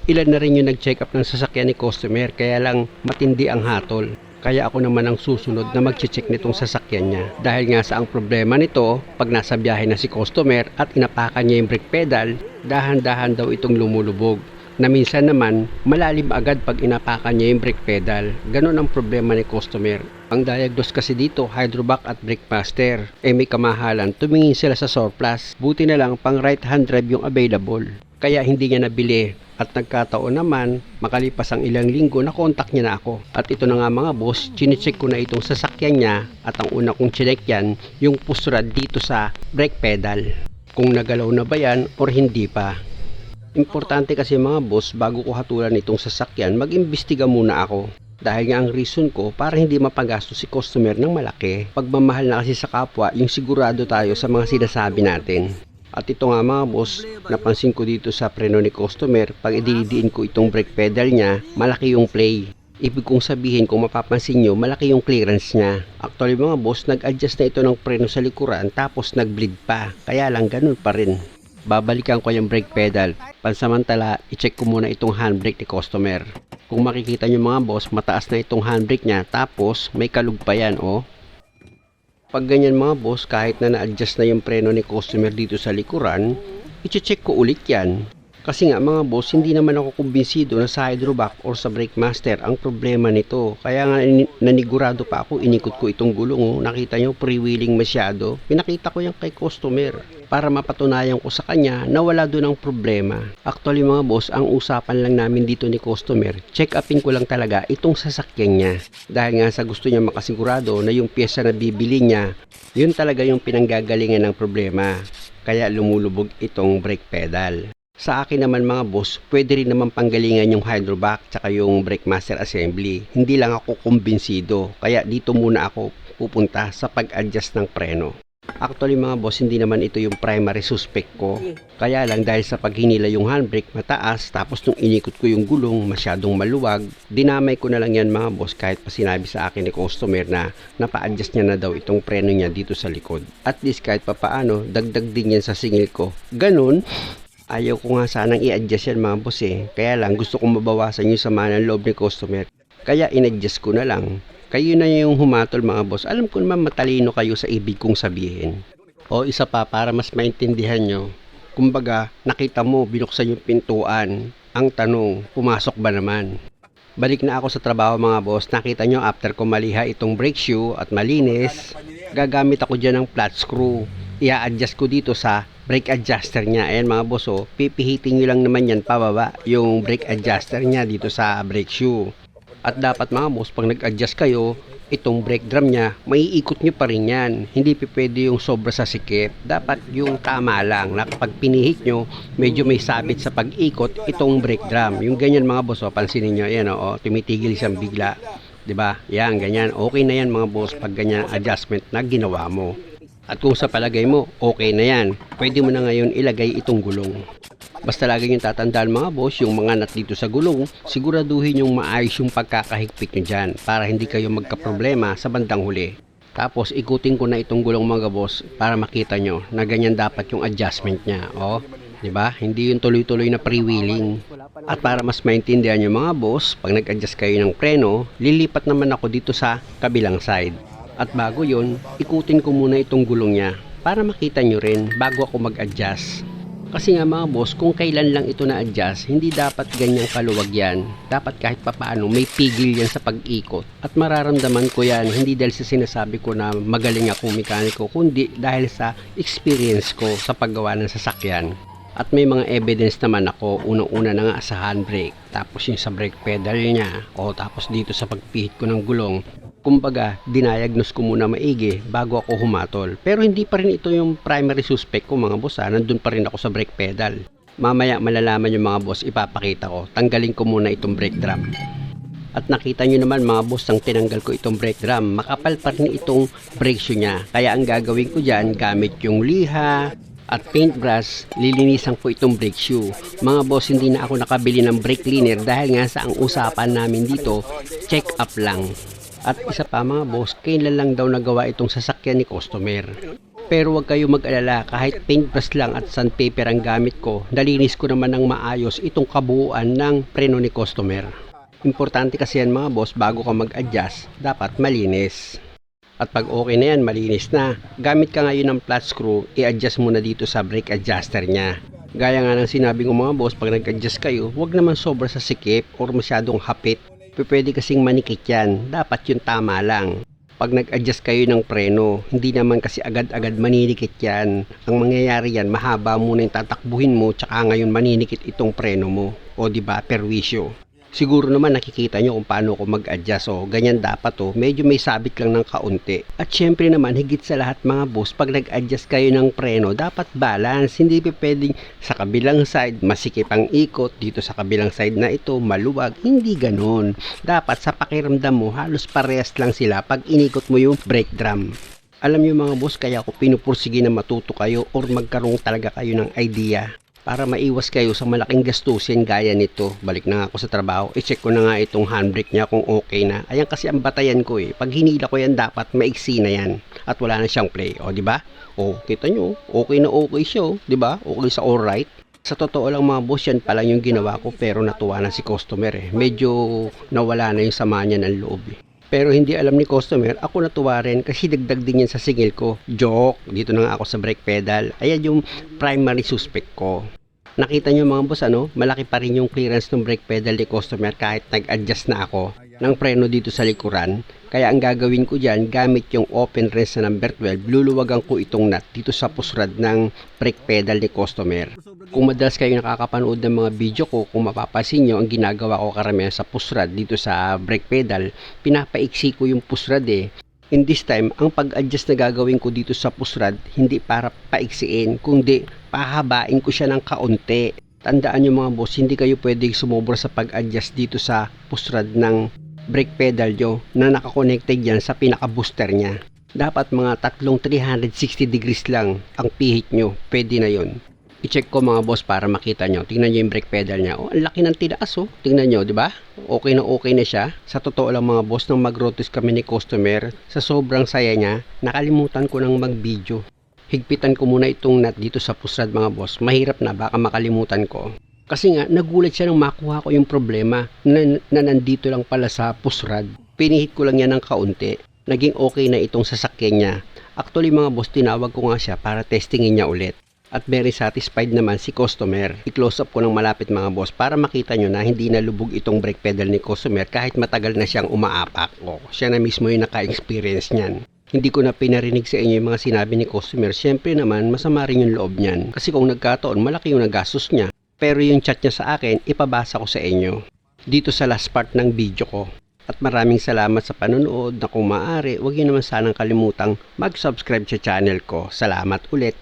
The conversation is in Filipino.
Ilan na rin yung nag-check up ng sasakyan ni customer, kaya lang matindi ang hatol. Kaya ako naman ang susunod na mag-check nitong sasakyan niya. Dahil nga sa ang problema nito, pag nasa biyahe na si customer at inapakan niya yung brake pedal, dahan-dahan daw itong lumulubog. Na minsan naman, malalim agad pag inapakan niya yung brake pedal. Ganon ang problema ni customer. Ang diagnose kasi dito, Hydrovac at Brakemaster. May kamahalan, tumingin sila sa surplus. Buti na lang pang right hand drive yung available. Kaya hindi niya nabili. At nagkataon naman, makalipas ang ilang linggo, na-contact niya na ako. At ito na nga mga boss, chinecheck ko na itong sasakyan niya. At ang una kong chinek yan, yung push rod dito sa brake pedal. Kung nagalaw na ba yan or hindi pa. Importante kasi mga boss, bago ko hatulan itong sasakyan, mag-imbestiga muna ako. Dahil nga ang reason ko, para hindi mapagastos si customer ng malaki. Pagmamahal na kasi sa kapwa, yung sigurado tayo sa mga sinasabi natin. At ito nga mga boss, napansin ko dito sa preno ni customer, pag ididiin ko itong brake pedal niya, malaki yung play. Ibig kong sabihin, kung mapapansin nyo, malaki yung clearance niya. Actually mga boss, nag-adjust na ito ng preno sa likuran, tapos nag-bleed pa. Kaya lang ganun pa rin. Babalikan ko yung brake pedal. Pansamantala, i-check ko muna itong handbrake ni customer. Kung makikita nyo mga boss, mataas na itong handbrake niya, tapos may kalug pa yan, oh. Pag ganyan mga boss, kahit na na-adjust na yung preno ni customer dito sa likuran, i-check ko ulit yan. Kasi nga mga boss, hindi naman ako kumbinsido na sa Hydrovac or sa Brakemaster ang problema nito. Kaya nga nanigurado pa ako, inikot ko itong gulong. Oh. Nakita nyo, pre-wheeling masyado. Pinakita ko yan kay customer para mapatunayan ko sa kanya na wala doon ang problema. Actually mga boss, ang usapan lang namin dito ni customer, check upin ko lang talaga itong sasakyan niya. Dahil nga sa gusto niya makasigurado na yung pyesa na bibili niya, yun talaga yung pinanggagalingan ng problema. Kaya lumulubog itong brake pedal. Sa akin naman mga boss, pwede rin naman panggalingan yung Hydrovac tsaka yung Brakemaster assembly. Hindi lang ako kumbinsido, kaya dito muna ako pupunta sa pag-adjust ng preno. Actually mga boss, hindi naman ito yung primary suspect ko. Kaya lang dahil sa paghinila yung handbrake mataas, tapos nung inikot ko yung gulong masyadong maluwag, dinamay ko na lang yan mga boss kahit pa sinabi sa akin ni customer na napa-adjust niya na daw itong preno niya dito sa likod. At least kahit pa paano, dagdag din yan sa singil ko. Ganun. Ayaw ko nga sanang i-adjust yan mga boss eh. Kaya lang gusto kong mabawasan yung sama ng loob ni customer. Kaya in-adjust ko na lang. Kayo na yung humatol mga boss. Alam ko naman matalino kayo sa ibig kong sabihin. O isa pa para mas maintindihan nyo. Kumbaga nakita mo binuksan yung pintuan. Ang tanong, pumasok ba naman? Balik na ako sa trabaho mga boss. Nakita nyo after ko maliha itong brake shoe at malinis, gagamit ako dyan ng flat screw. I-adjust ko dito sa brake adjuster niya. Ayan mga boss, oh, pipihitin nyo lang naman yan pababa yung brake adjuster niya dito sa brake shoe. At dapat mga boss, pag nag-adjust kayo, itong brake drum niya, maiikot nyo pa rin yan. Hindi pwede yung sobra sa sikip. Dapat yung tama lang, na kapag pinihit nyo, medyo may sabit sa pag-ikot itong brake drum. Yung ganyan mga boss, oh, pansinin nyo, yan oh, tumitigil siyang bigla. 'Di ba? Yan, ganyan. Okay na yan mga boss pag ganyan adjustment na ginawa mo. At kung sa palagay mo, okay na yan, pwede mo na ngayon ilagay itong gulong. Basta lagi yung tatandaan mga boss, yung mga nut dito sa gulong, siguraduhin yung maayos yung pagkakahigpit nyo dyan para hindi kayo magkaproblema sa bandang huli. Tapos ikutin ko na itong gulong mga boss para makita nyo na ganyan dapat yung adjustment nya. O, diba? Hindi yung tuloy-tuloy na pre-wheeling. At para mas maintindihan nyo mga boss, pag nag-adjust kayo ng preno, lilipat naman ako dito sa kabilang side. At bago yon, ikutin ko muna itong gulong niya para makita nyo rin bago ako mag-adjust. Kasi nga mga boss, kung kailan lang ito na-adjust, hindi dapat ganyang kaluwag yan. Dapat kahit papaano may pigil yan sa pag-ikot. At mararamdaman ko yan, hindi dahil sa sinasabi ko na magaling akong mekaniko, kundi dahil sa experience ko sa paggawa ng sasakyan. At may mga evidence naman ako, unang-una na nga sa handbrake, tapos yung sa brake pedal niya, o tapos dito sa pagpihit ko ng gulong. Kumbaga, dinayagnos ko muna maigi bago ako humatol. Pero hindi pa rin ito yung primary suspect ko mga boss, nandun pa rin ako sa brake pedal. Mamaya malalaman yung mga boss, ipapakita ko. Tanggalin ko muna itong brake drum. At nakita nyo naman mga boss, ang tinanggal ko itong brake drum, makapal pa rin itong brake shoe niya. Kaya ang gagawin ko dyan, gamit yung liha at paintbrush, lilinisan ko itong brake shoe. Mga boss, hindi na ako nakabili ng brake cleaner dahil nga sa ang usapan namin dito, check up lang. At isa pa mga boss, kailan lang daw nagawa itong sasakyan ni customer. Pero huwag kayo mag-alala, kahit paintbrush lang at sandpaper ang gamit ko, nalinis ko naman ng maayos itong kabuuan ng preno ni customer. Importante kasi yan mga boss, bago ka mag-adjust, dapat malinis. At pag okay na yan, malinis na, gamit ka ngayon ng flat screw, i-adjust mo na dito sa brake adjuster niya. Gaya nga ng sinabi ko mga boss, pag nag-adjust kayo, huwag naman sobra sa sikip or masyadong hapit. Pwede kasing manikit yan, dapat yung tama lang. Pag nag-adjust kayo ng preno, hindi naman kasi agad-agad maninikit yan. Ang mangyayari yan, mahaba muna yung tatakbuhin mo, tsaka ngayon maninikit itong preno mo. O diba, perwisyo. Siguro naman nakikita nyo kung paano ko mag-adjust. O, ganyan dapat o. Medyo may sabit lang ng kaunti. At syempre naman, higit sa lahat mga boss, pag nag-adjust kayo ng preno, dapat balance. Hindi pwedeng sa kabilang side, masikip ang ikot. Dito sa kabilang side na ito, maluwag. Hindi ganon. Dapat sa pakiramdam mo, halos parehas lang sila pag inikot mo yung brake drum. Alam nyo mga boss, kaya ako pinupursige na matuto kayo or magkaroon talaga kayo ng idea para maiwas kayo sa malaking gastusin gaya nito. Balik na nga ako sa trabaho, i-check ko na nga itong handbrake niya kung okay na. Ayan kasi ang batayan ko eh. Pag hinila ko yan, dapat maiksi na yan at wala na siyang play. O di ba? O kita nyo, okay na okay siya, di ba? Okay sa alright. Sa totoo lang mga boss, yan pa lang yung ginawa ko, pero natuwa na si customer eh. Medyo nawala na yung sama niya ng loob eh. Pero hindi alam ni customer, ako natuwa rin kasi dagdag din yan sa singil ko. Joke, dito na nga ako sa brake pedal. Ayan yung primary suspect ko. Nakita nyo mga boss, malaki pa rin yung clearance ng brake pedal ni customer kahit nag-adjust na ako ng preno dito sa likuran. Kaya ang gagawin ko dyan, gamit yung open wrench na number 12, luluwagan ko itong nut dito sa pusrad ng brake pedal ni customer. Kung madalas kayo nakakapanood ng mga video ko, kung mapapansin nyo, ang ginagawa ko karamihan sa pusrad dito sa brake pedal, pinapaiksi ko yung pusrad eh. In this time, ang pag-adjust na gagawin ko dito sa pusrad, hindi para paiksiin, kundi pahabain ko siya ng kaunti. Tandaan nyo mga boss, hindi kayo pwedeng sumobra sa pag-adjust dito sa pusrad ng brake pedal nyo na nakakonected yan sa pinaka-booster niya. Dapat mga tatlong 360 degrees lang ang pihit nyo, pwede na yon. I-check ko mga boss para makita nyo. Tingnan nyo yung brake pedal niya. Oh, ang laki ng tinaas oh. Tingnan nyo, di ba? Okay na siya. Sa totoo lang mga boss, nang mag-road kami ni customer, sa sobrang saya niya, nakalimutan ko nang mag-video. Higpitan ko muna itong nut dito sa pusrad mga boss. Mahirap na, baka makalimutan ko. Kasi nga, nagulat siya nang makuha ko yung problema na nandito lang pala sa pusrad. Pinihit ko lang yan ng kaunti. Naging okay na itong sasakyan niya. Actually mga boss, tinawag ko nga siya para testingin niya ulit. At very satisfied naman si customer. I-close up ko ng malapit mga boss para makita nyo na hindi nalubog itong brake pedal ni customer kahit matagal na siyang umaapak. O, siya na mismo yung naka-experience niyan. Hindi ko na pinarinig sa inyo yung mga sinabi ni customer. Siyempre naman, masama rin yung loob niyan. Kasi kung nagkataon, malaki yung nagastos niya. Pero yung chat niya sa akin, ipabasa ko sa inyo dito sa last part ng video ko. At maraming salamat sa panonood na kung maaari, huwag niyo naman sanang kalimutang mag-subscribe sa channel ko. Salamat ulit!